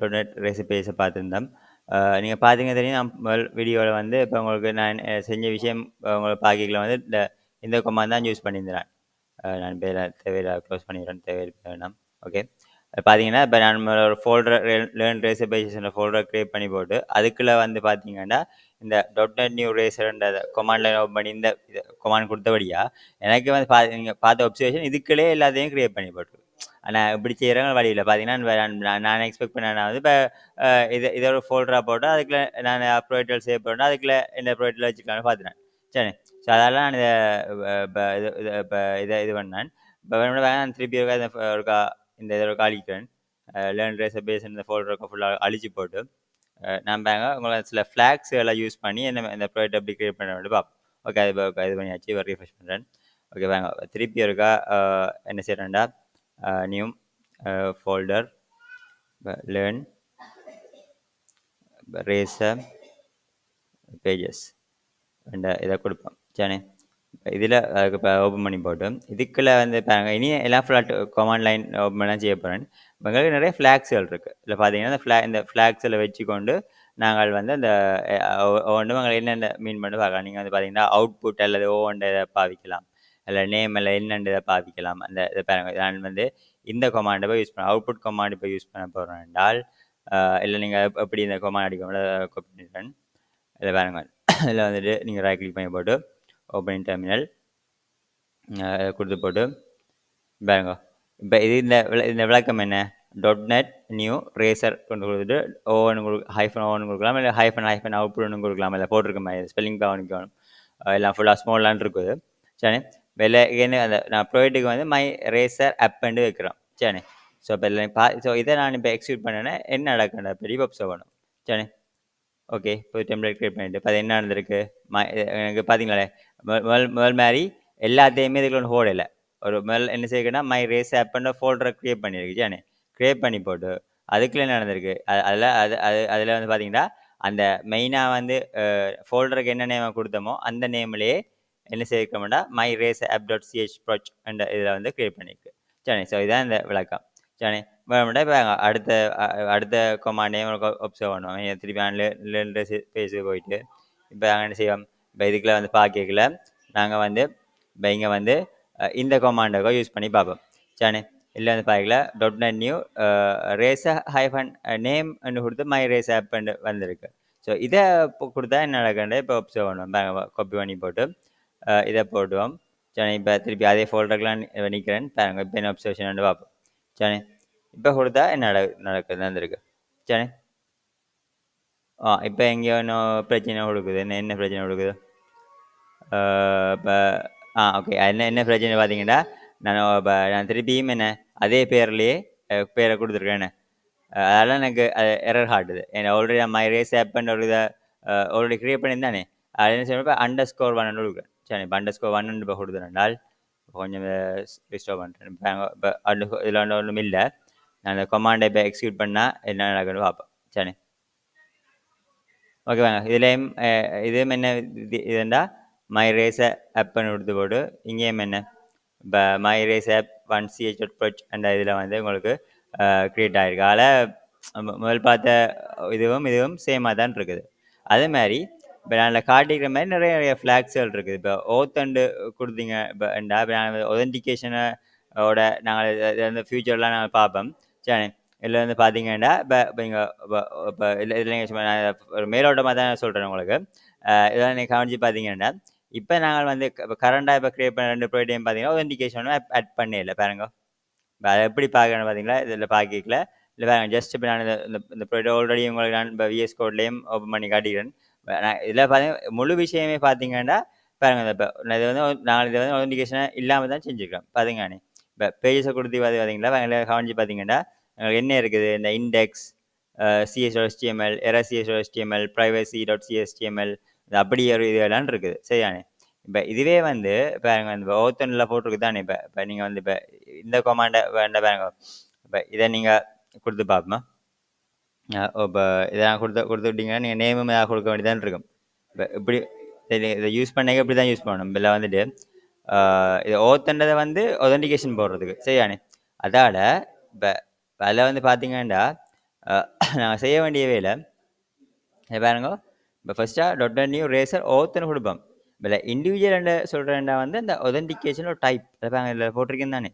Donate ரெசிபீஸை பார்த்துருந்தோம். நீங்கள் பார்த்தீங்க தெரியும் நான் முதல் வீடியோவில் வந்து இப்போ உங்களுக்கு நான் செஞ்ச விஷயம் உங்களுக்கு பார்க்கல வந்து இந்த கொமாண்ட் தான் யூஸ் பண்ணியிருந்தேன். நான் தேவையில்லை க்ளோஸ் பண்ணிடுறேன் தேவையில்லை வேணாம். ஓகே பார்த்தீங்கன்னா இப்போ நான் ஒரு ஃபோல்டர் லேர்ன் ரெசிபைசேஷன் ஃபோல்டர் க்ரியேட் பண்ணி போட்டு அதுக்குள்ளே வந்து பார்த்தீங்கன்னா இந்த .NET நியூ ரேசர்ன்ற கொமாண்டில் ஓப்பன் பண்ணி இந்த கொமாண்ட் கொடுத்தபடியா எனக்கு வந்து நீங்கள் பார்த்த ஒப்சர்வேஷன் இதுக்குள்ளே எல்லாத்தையும் க்ரியேட் பண்ணி போட்டு ஆனால் இப்படி செய்கிறவங்க வழியில் பார்த்தீங்கன்னா நான் எக்ஸ்பெக்ட் பண்ணேன்னா வந்து இப்போ இதோட ஃபோல்டராக போட்டு அதுக்குள்ளே நான் ப்ரொஜெக்டில் சேவ் பண்ணேன் அதுக்குள்ளே இந்த ப்ரொஜெக்டில் வச்சுக்கலாம்னு பார்த்துட்டேன். சரி ஸோ அதெல்லாம் நான் இப்போ இது பண்ணேன். இப்போ வேணும்னா நான் திருப்பி ஒருக்கா இந்த இதோட காலிக்கிறேன். லேர்ன் ரெசிபீஸ் இந்த ஃபோல்டருக்கு ஃபுல்லாக அழிச்சு போட்டு நான் உங்களுக்கு சில ஃப்ளாக்ஸ் எல்லாம் யூஸ் பண்ணி இந்த ப்ராடக்ட் எப்படி கிரியேட் பண்ண வேண்டும் பார்ப்போம். ஓகே அது இது பண்ணியாச்சு ரீஃப்ரெஷ் பண்ணுறேன். ஓகே வாங்க திருப்பி இருக்கா என்ன செய்கிறேன்டா new folder learn racer pages இதை கொடுப்போம். சரி இதில் அதுக்கு இப்போ ஓப்பன் பண்ணி போட்டு இதுக்குள்ளே வந்து பாருங்கள் இனி எல்லாம் ஃபுல்லாக கமாண்ட் லைன் ஓப்பன் பண்ணலாம் செய்ய போகிறேன். உங்களுக்கு நிறைய ஃப்ளாக்ஸ்கள் இருக்குது. இதில் பார்த்தீங்கன்னா இந்த ஃப்ளாக்ஸில் வச்சுக்கொண்டு நாங்கள் வந்து அந்த ஒவ்வொன்றும் உங்களுக்கு என்னென்ன மீன் பண்ணி பார்க்கலாம். நீங்கள் வந்து பார்த்தீங்கன்னா அவுட்புட் அல்லது ஒவ்வொன்று இதை பாவிக்கலாம் இல்லை நேம் இல்லை என்னென்று இதை பாவிக்கலாம். அந்த இதை பாருங்கள் நான் வந்து இந்த கொமாண்டை போய் யூஸ் பண்ண அவுட்புட் கொமாண்ட் இப்போ யூஸ் பண்ண போகிறேன் என்றால் இல்லை நீங்கள் எப்படி இந்த கொமாண்ட் அடிக்கணும் காப்பி பண்ணிட்டேன். இதில் பாருங்கள் இதில் வந்துட்டு நீங்கள் ரைட் கிளிக் பண்ணி போட்டு ஓப்பனிங் டெர்மினல் கொடுத்து போட்டு பாருங்க இப்போ இது இந்த விளக்கம் என்ன .NET நியூ ரேசர் கொண்டு கொடுத்துட்டு ஓவன் -1 கொடுக்கலாம் இல்லை -, அவுட்புட் ஒன்று கொடுக்கலாம் இல்லை போட்டிருக்க மாதிரி ஸ்பெல்லிங் கவனிக்கணும் எல்லாம் ஃபுல்லாக ஸ்மால்லாம் இருக்குது. சரி வெளில என்ன அந்த நான் ப்ராடக்ட்டுக்கு வந்து மை ரேசர் ஆப்ண்டு வைக்கிறோம். சரி ஸோ இப்போ ஸோ இதை நான் இப்போ எக்ஸிக்யூட் பண்ணேன்னா என்ன நடக்கணும் பெரிய அப்சர்வ் பண்ணணும். சரி ஓகே இப்போ டெம்ப்ளேட் க்ரியேட் பண்ணிட்டு இப்போ அது என்ன நடந்திருக்கு எனக்கு பார்த்தீங்களே முதல் மாதிரி எல்லாத்தையுமே இதுக்குள்ள ஒன்று ஹோல் இல்லை ஒரு முதல் என்ன செய்யணும்னா மை ரேஸ் ஆப்ன்ற ஃபோல்டரை க்ரியேட் பண்ணியிருக்கு. சேனே க்ரியேட் பண்ணி போட்டு அதுக்குள்ளே என்ன நடந்திருக்கு அதில் வந்து பார்த்தீங்கன்னா அந்த மெயினாக வந்து ஃபோல்டருக்கு என்ன நேம் கொடுத்தோமோ அந்த நேம்லேயே என்ன செய்யணும்னா மை ரேஸ் app.ch ப்ராஜெக்ட் என்ற இதில் வந்து க்ரியேட் பண்ணியிருக்கு. சரி ஸோ இதுதான் இந்த விளக்கம். சரி வேணும்னா இப்போ அடுத்த கொமாண்டையும் ஒப்சர்வ் பண்ணுவோம். திருப்பி ரெண்டு பேஜுக்கு போயிட்டு இப்போ நாங்கள் என்ன செய்வோம் இப்போ இதுக்குள்ள வந்து பார்க்கல நாங்கள் வந்து இப்போ இங்கே வந்து இந்த கொமாண்டை யூஸ் பண்ணி பார்ப்போம். சரி இல்லை வந்து பார்க்கல .NET நியூ ரேச -நேம் கொடுத்து மை ரேஸ் ஆப்ண்டு வந்திருக்கு. ஸோ இதை கொடுத்தா என்ன நடக்கண்டே இப்போ ஒப்சர்வ் பண்ணுவோம். காப்பி பண்ணி போட்டு இதை போடுவோம். சரி இப்போ திருப்பி அதே ஃபோல்டருக்குலாம் நிற்கிறேன் பாருங்கள் இப்போ என்ன ஒப்சர்வேஷன் பார்ப்போம். சரி இப்போ கொடுத்தா என்ன நடக்குது நடந்திருக்கு. சரி இப்போ எங்கேயோ இன்னும் பிரச்சனை கொடுக்குது என்ன பிரச்சனை கொடுக்குது இப்போ ஓகே என்ன பிரச்சனை பார்த்தீங்கன்னா நான் திருப்பியும் என்ன அதே பேர்லேயே பேரை கொடுத்துருக்கேன். அதெல்லாம் எனக்கு எரர் காட்டுது. ஏன்னா ஆல்ரெடி நான் மை ரேஸ் ஆப்ன்னு ஒரு இதை ஆல்ரெடி க்ரியேட் பண்ணியிருந்தானே அது என்ன செய்யணும் இப்போ _1 கொடுக்குறேன். சரி இப்போ _1 இப்போ கொடுத்துருந்தால் கொஞ்சம் ரிஸ்டோர் பண்ணுறேன். இப்போ இதில் ஒன்றும் இல்லை. நான் அந்த கொமாண்டை இப்போ எக்ஸிக்யூட் பண்ணால் என்ன நடக்குன்னு பார்ப்போம். சரி ஓகே வாங்க இதுலேயும் இதுவும் என்ன இதுண்டா மை ரேஸ் ஆப்னு கொடுத்து போட்டு இங்கேயும் என்ன இப்போ மை ரேஸ் ஆப் 1ch.ப்ராஜெக்ட் அந்த இதில் வந்து உங்களுக்கு க்ரியேட் ஆகிருக்கு. அதில் முதல் பார்த்த இதுவும் சேமாக தான் இருக்குது. அதே மாதிரி இப்போ நான் காட்டிக்கிற மாதிரி நிறைய ஃப்ளாக்ஸ்கள் இருக்குது. இப்போ ஓத்தண்டு கொடுத்தீங்க இப்போ நாங்கள் ஒதென்டிகேஷனோட நாங்கள் வந்து ஃப்யூச்சர்லாம் நாங்கள் பார்ப்போம். சரி இதில் வந்து பார்த்தீங்கன்னா இப்போ இங்கே இப்போ இதில் ஒரு மேலோட்டமாக தான் சொல்கிறேன் உங்களுக்கு. இதெல்லாம் நீங்கள் கவனித்து பார்த்தீங்கன்னா இப்போ நாங்கள் வந்து இப்போ கரண்டாக இப்போ க்ரியேட் பண்ண 2 ப்ராடக்ட்டையும் பார்த்தீங்கன்னா ஒதென்டிகேஷனும் ஆட் பண்ணல பாருங்க. இப்போ அதை எப்படி பார்க்கணும் பார்த்தீங்களா இதில் பார்க்கல இல்லை பாருங்க ஜஸ்ட் இப்போ நான் இந்த ப்ராடக்ட் ஆல்ரெடி உங்களுக்கு நான் இப்போ VS கோட்லேயும் ஓப்பன் பண்ணி காட்டிக்கிறேன். நான் இதில் பார்த்தீங்கன்னா முழு விஷயமே பார்த்தீங்கன்னா பாருங்க இப்போ இது வந்து நாங்கள் இதை வந்து ஒதென்டிகேஷனை இல்லாமல் தான் செஞ்சுருக்கோம். பார்த்தீங்கண்ணே இப்போ பேஜஸை கொடுத்து பார்த்தீங்களா கவனிச்சு பார்த்தீங்கன்னா என்ன இருக்குது இந்த இண்டெக்ஸ் cs.html error.cs.html privacy.html அப்படி ஒரு இதெல்லாம் இருக்குது. சரியானே இப்போ இதுவே வந்து பாருங்க இந்த ஓத்தனில் போட்டிருக்கு தானே. இப்போ நீங்கள் வந்து இப்போ இந்த கொமாண்டை வேண்ட பாருங்க இப்போ இதை நீங்கள் கொடுத்து பார்ப்போம். இப்போ இதெல்லாம் கொடுத்துட்டிங்கன்னா நீங்கள் நேமும் ஏதாவது கொடுக்க வேண்டியதான் இருக்கும். இப்போ இப்படி இதை யூஸ் பண்ணி இப்படி தான் யூஸ் பண்ணணும். இதில் வந்துட்டு இது ஓத்தன்றதை வந்து ஒதென்டிகேஷன் போடுறதுக்கு சரியானே. அதால் இப்போ அதில் வந்து பார்த்தீங்கன்னா நாங்கள் செய்ய வேண்டிய வேலை பாருங்க. இப்போ ஃபர்ஸ்ட்டாக டாட் நியூ ரேசர் ஓத்துன்னு கொடுப்போம். இப்போ இண்டிவிஜுவல் சொல்கிறேன்டா வந்து அந்த ஒதென்டிகேஷன் ஒரு டைப் அதை பாருங்க இதில் போட்டிருக்கேன் தானே.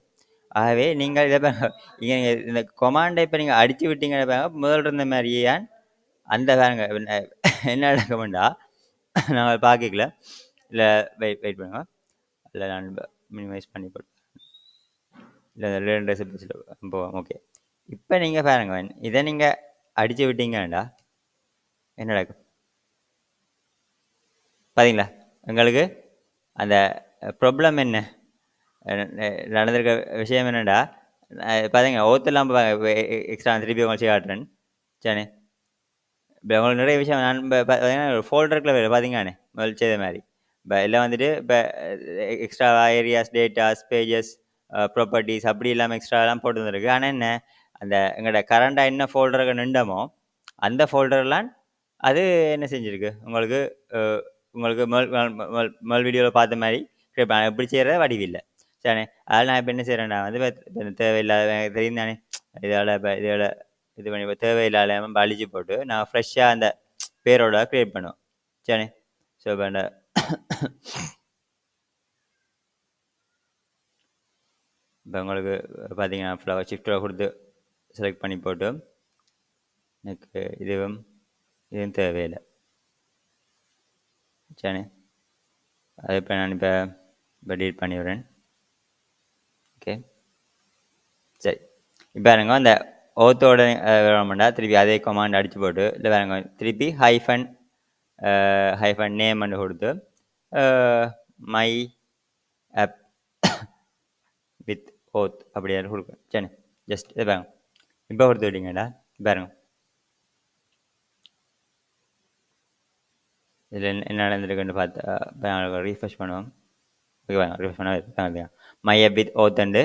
ஆகவே நீங்கள் இதை பாருங்க இந்த கொமாண்டை இப்போ நீங்கள் அடித்து விட்டீங்கன்னு பாருங்க முதல் இருந்த மாதிரியே அந்த பாருங்க என்ன நடக்கும்டா நாங்கள் பார்க்கல இல்லை வெயிட் பண்ணுங்க இல்லை நான் மினிமைஸ் பண்ணி போட்டு இல்லை 2 ரெசிபிஸில் போவோம். ஓகே இப்போ நீங்கள் பாருங்க இதை நீங்கள் அடித்து விட்டீங்கடா என்ன நடக்கும் பார்த்தீங்களா எங்களுக்கு அந்த ப்ராப்ளம் என்ன நடந்திருக்க விஷயம் என்னடா பார்த்தீங்க ஓத்தெல்லாம் எக்ஸ்ட்ரா திருப்பி உங்களுக்கு காட்டுறேன் சரி. இப்போ உங்களுக்கு நிறைய விஷயம் நான் இப்போ பார்த்தீங்கன்னா ஒரு ஃபோல்டருக்குள்ள வேறு பார்த்தீங்கன்னு முதல் செய்த மாதிரி இப்போ எல்லாம் வந்துட்டு இப்போ extra areas datas pages properties அப்படி இல்லாமல் எக்ஸ்ட்ராலாம் போட்டு வந்துருக்கு. ஆனால் என்ன அந்த எங்களோட கரண்டாக என்ன ஃபோல்டருக்கு நின்றமோ அந்த ஃபோல்டர்லாம் அது என்ன செஞ்சுருக்கு உங்களுக்கு உங்களுக்கு முதல் வீடியோவில் பார்த்த மாதிரி எப்படி செய்கிற வடிவில்லை சரி. அதனால் நான் இப்போ என்ன செய்கிறேன்னா வந்து தேவையில்லாத தெரியும் தானே இதோட இப்போ இதோட இது பண்ணி தேவையில்லாமல் அழிச்சு போட்டு நான் ஃப்ரெஷ்ஷாக அந்த பேரோட க்ரியேட் பண்ணுவோம் சரி. ஸோ இப்போ அந்த இப்போ உங்களுக்கு பார்த்தீங்கன்னா ஃப்ளவர் ஷிஃப்ட்டில் கொடுத்து செலக்ட் பண்ணி போட்டு எனக்கு இதுவும் தேவையில்லை சரி. அது இப்போ நான் இப்போ டீட் பண்ணிவிடுறேன். ஓகே சரி. இப்போ பாருங்க அந்த ஓத்தோட வேணுமெண்டா திருப்பி அதே கமாண்ட் அடித்து போட்டு இல்லை பாருங்க திருப்பி ஹைஃபன் நேம்னு கொடுத்து மை ஆப் வித் ஓத் அப்படியாரு கொடுக்கும் சரி. ஜஸ்ட் இதை பாருங்க இப்போ கொடுத்து விட்டீங்கடா பாருங்க இதில் என்ன நடந்திருக்குன்னு பார்த்தா ரீஃப்ரெஷ் பண்ணுவோம். ஓகே வாங்க ரீஃப்ரெஷ் பண்ண மை ஆப் வித் ஓத்துண்டு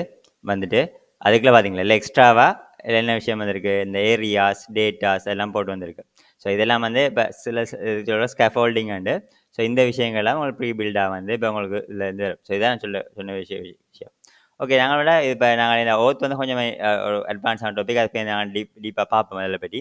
வந்துட்டு அதுக்குள்ளே பார்த்தீங்களா இல்லை எக்ஸ்ட்ராவாக என்ன விஷயம் வந்திருக்கு இந்த ஏரியாஸ் டேட்டாஸ் எல்லாம் போட்டு வந்திருக்கு. ஸோ இதெல்லாம் வந்து இப்போ சில இதோட ஸ்கேஃபோல்டிங் உண்டு. ஸோ இந்த விஷயங்கள்லாம் உங்களுக்கு ப்ரீ பில்டாக வந்து இப்போ உங்களுக்கு இதில் இருந்து வரும். ஸோ இதான் சொன்ன விஷயம். ஓகே நாங்களோட இப்போ நாங்கள் இந்த ஓத் வந்து கொஞ்சம் ஒரு அட்வான்ஸான டாபிக் அதுக்கு நாங்கள் டீப்பாக பார்ப்போம் அதில் பற்றி.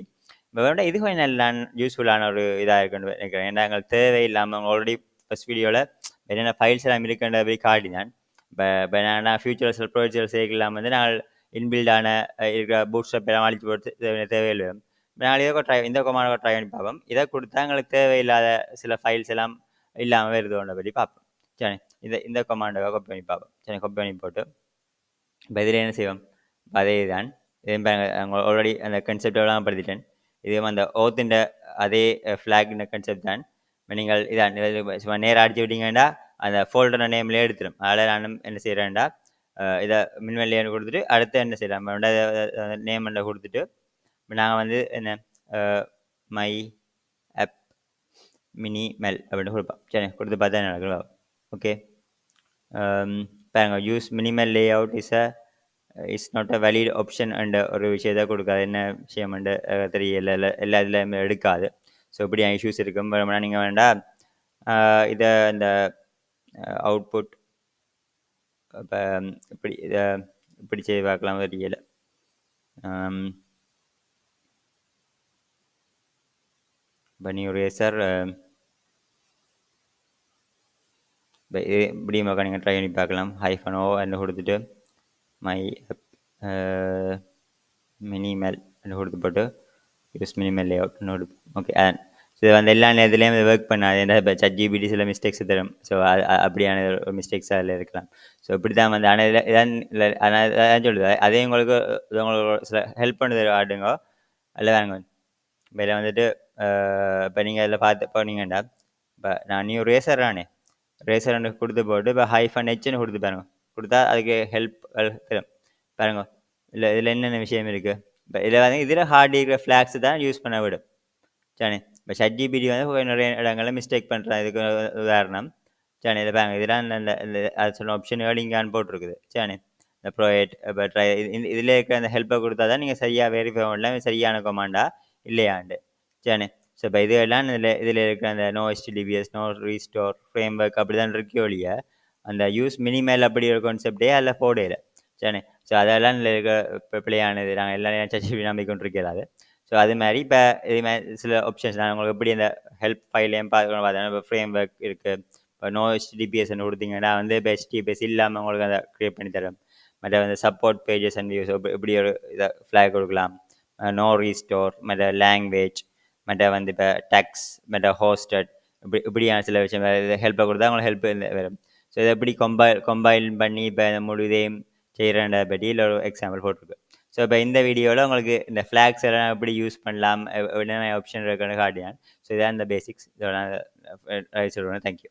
இப்போ வேண்டாம் இது கொஞ்சம் நல்ல யூஸ்ஃபுல்லான ஒரு இதாக இருக்குன்னு நினைக்கிறேன். ஏன்னா எங்களுக்கு தேவையில்லாமல் ஆல்ரெடி ஃபஸ்ட் வீடியோவில் என்னென்ன ஃபைல்ஸ் எல்லாம் இருக்குன்ற போய் காட்டினான். இப்போ நான் ஃபியூச்சர் சில ப்ரொஜெக்ட்ஸ் சேர்க்கலாம் வந்து நாங்கள் இன்பில்டான இருக்கிற பூட்ஸ்ட்ராப் எல்லாம் அழிச்சு போட்டு தேவையில்லை. நாங்கள் இதை இந்த கொமாண்டை ட்ரை பண்ணி பார்ப்போம். இதை கொடுத்தா எங்களுக்கு தேவையில்லாத சில ஃபைல்ஸ் எல்லாம் இல்லாமல் வருதோன்ற பற்றி பார்ப்போம் சரி. இந்த கொமாண்டை காப்பி பண்ணி பார்ப்போம் சரி. காப்பி பண்ணி போட்டு இப்போ இதில் என்ன செய்வோம் அதே தான் ஆல்ரெடி அந்த கன்செப்டெல்லாம் படுத்திட்டேன். இதுவும் அந்த ஓத்தின் அதே ஃப்ளாக்ன கன்செப்ட் தான். நீங்கள் இதான் சும்மா நேராக அடிச்சு விட்டீங்கன்னா அந்த ஃபோல்டர் நேம்லேயே எடுத்துடும். அதில் நான் என்ன செய்கிறேன்டா இதை மின்வெளியான்னு கொடுத்துட்டு அடுத்து என்ன செய்யலாம் நேம் என்ன கொடுத்துட்டு இப்போ நாங்கள் வந்து என்ன மை ஆப் மினி மெல் அப்படின்னு கொடுப்போம் சரி. கொடுத்து பார்த்தா என்ன நடக்குது ஓகே. பாருங்க use minimal lay out is not a valid option and ஒரு விஷயத்தை கொடுக்காது. என்ன விஷயம் தெரியல எல்லா இதுலையுமே எடுக்காது. ஸோ இப்படி இஷ்யூஸ் இருக்கும். நீங்கள் வேண்டாம் இதை இந்த அவுட்புட் இப்போ இப்படி இதை இப்படி செய்து பார்க்கலாம் தெரியல. இப்போ நியூ ரேசர் இப்படி மக்கள் நீங்கள் ட்ரை பண்ணி பார்க்கலாம். ஹைஃபனோ என்ன கொடுத்துட்டு மை மினிமல் கொடுத்து போட்டு யூஸ் மினிமல் லே அவுட்னு கொடுப்போம். ஓகே ஸோ இது வந்து எல்லா நேரத்துலேயும் இது ஒர்க் பண்ணாது. ஏன்னா இப்போ ChatGPT சில மிஸ்டேக்ஸ் தரும். ஸோ அப்படியான மிஸ்டேக்ஸ் அதில் இருக்கலாம். ஸோ இப்படி தான் வந்து ஆனால் இதான் இல்லை ஆனால் சொல்லுது அதே உங்களுக்கு சில ஹெல்ப் பண்ணுது ஆடுங்க அதில் வாங்க. இப்போ இதில் வந்துட்டு இப்போ நீங்கள் அதில் பார்த்து போனீங்கண்டா இப்போ நான் நியூ ரேசர் தானே ரேசர் கொடுத்து போட்டு இப்போ ஹைஃபன் ஹெச்னு கொடுத்து பாருங்க கொடுத்தா அதுக்கு ஹெல்ப் தரும் பாருங்க. இல்லை இதில் என்னென்ன விஷயம் இருக்குது இப்போ இதில் வந்து இதில் ஹார்ட் இருக்கிற ஃப்ளாக்ஸ் தான் யூஸ் பண்ண விடும் சரி. இப்போ ChatGPT வந்து நிறைய இடங்களில் மிஸ்டேக் பண்ணுறேன். இதுக்கு உதாரணம் சரி. இதை பாருங்க இதெல்லாம் அது சொன்ன ஆப்ஷன் ஏர்லிங்கான்னு போட்டிருக்குது சரி. இந்த ப்ரோயேட் இப்போ ட்ரை இதில் இருக்கிற அந்த ஹெல்ப்பை கொடுத்தா தான் நீங்கள் சரியாக வெரிஃபை பண்ணலாம் சரியான கொமாண்டா இல்லையாண்டு சரி. ஸோ இப்போ இதெல்லாம் இதில் இருக்கிற அந்த no HTTPS no restore framework அப்படி தான் இருக்கே ஒழிய அந்த யூஸ் மினிமல் அப்படி ஒரு கான்செப்டே அதில் போடையில சரி. ஸோ அதெல்லாம் இருக்க பிள்ளையானது நாங்கள் எல்லாம் ChatGPT நம்பிக்கொண்டிருக்கிறாரு. ஸோ அது மாதிரி இப்போ இது மாதிரி சில ஆப்ஷன்ஸ் நான் உங்களுக்கு எப்படி இந்த ஹெல்ப் ஃபைலையும் பார்க்கணும் பார்த்தேன். இப்போ ஃப்ரேம் ஒர்க் இருக்குது. இப்போ நோ HTTPSன்னு கொடுத்தீங்கன்னா வந்து இப்போ HTTPS இல்லாமல் உங்களுக்கு அதை க்ரியேட் பண்ணி தரேன். மற்ற வந்து சப்போர்ட் பேஜஸ் அண்ட் வியூஸ் இப்படி ஒரு இதை ஃப்ளாக் கொடுக்கலாம். நோ ரீஸ்டோர், மற்ற லாங்குவேஜ், மற்ற வந்து இப்போ டேக்ஸ், மற்ற ஹோஸ்டட், இப்படியான சில விஷயம் ஹெல்ப்பை கொடுத்தா அவங்களுக்கு ஹெல்ப் வரும். ஸோ இதை எப்படி கம்பைல் பண்ணி இப்போ முழு இதையும் செய்கிறேன் பற்றி இல்லை ஒரு எக்ஸாம்பிள் போட்டிருக்கு. ஸோ இப்போ இந்த வீடியோவில் உங்களுக்கு இந்த ஃப்ளாக்ஸ் எல்லாம் எப்படி யூஸ் பண்ணலாம், என்னென்ன ஆப்ஷன் இருக்குன்னு காட்டினேன். ஸோ இதான் இந்த பேசிக்ஸ். இதோட சொல்கிறேன். தேங்க்யூ.